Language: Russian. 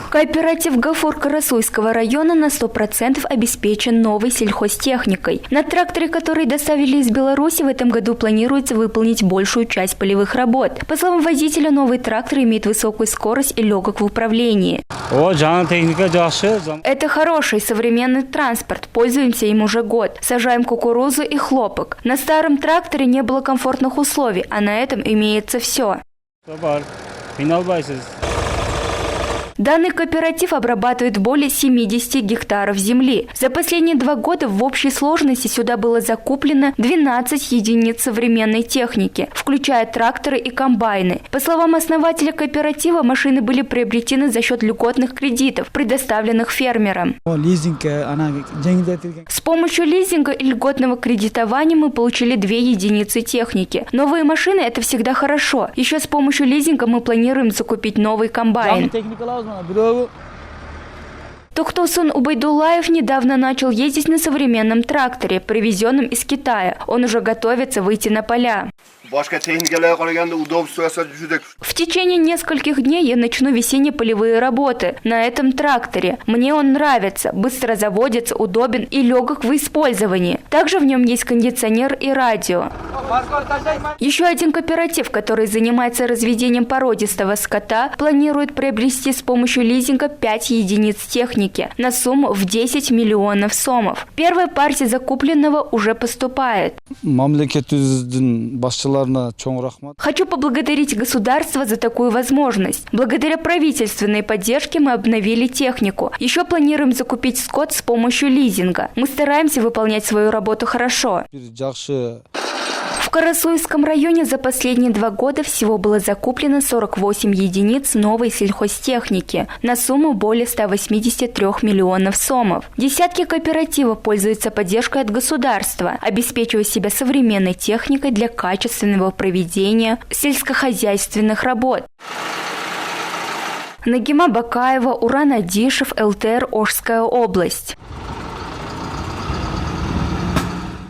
Кооператив «Гафур» Карасуйского района на 100% обеспечен новой сельхозтехникой. На тракторе, который доставили из Беларуси, в этом году планируется выполнить большую часть полевых работ. По словам водителя, новый трактор имеет высокую скорость и легок в управлении. Это хороший современный транспорт, пользуемся им уже год. Сажаем кукурузу и хлопок. На старом тракторе не было комфортных условий, а на этом имеется все. Данный кооператив обрабатывает более 70 гектаров земли. За последние 2 года в общей сложности сюда было закуплено 12 единиц современной техники, включая тракторы и комбайны. По словам основателя кооператива, машины были приобретены за счет льготных кредитов, предоставленных фермерам. С помощью лизинга и льготного кредитования мы получили 2 единицы техники. Новые машины – это всегда хорошо. Еще с помощью лизинга мы планируем закупить новый комбайн. Тухтусун Убайдуллаев недавно начал ездить на современном тракторе, привезенном из Китая. Он уже готовится выйти на поля. В течение нескольких дней я начну весенние полевые работы на этом тракторе. Мне он нравится, быстро заводится, удобен и легок в использовании. Также в нем есть кондиционер и радио. Еще один кооператив, который занимается разведением породистого скота, планирует приобрести с помощью лизинга 5 единиц техники на сумму в 10 миллионов сомов. Первая партия закупленного уже поступает. Хочу поблагодарить государство за такую возможность. Благодаря правительственной поддержке мы обновили технику. Еще планируем закупить скот с помощью лизинга. Мы стараемся выполнять свою работу хорошо. В Карасуйском районе за последние 2 года всего было закуплено 48 единиц новой сельхозтехники на сумму более 183 миллионов сомов. Десятки кооперативов пользуются поддержкой от государства, обеспечивая себя современной техникой для качественного проведения сельскохозяйственных работ. Нагима Бакаева, Уран Адишев, ЛТР, Ошская область.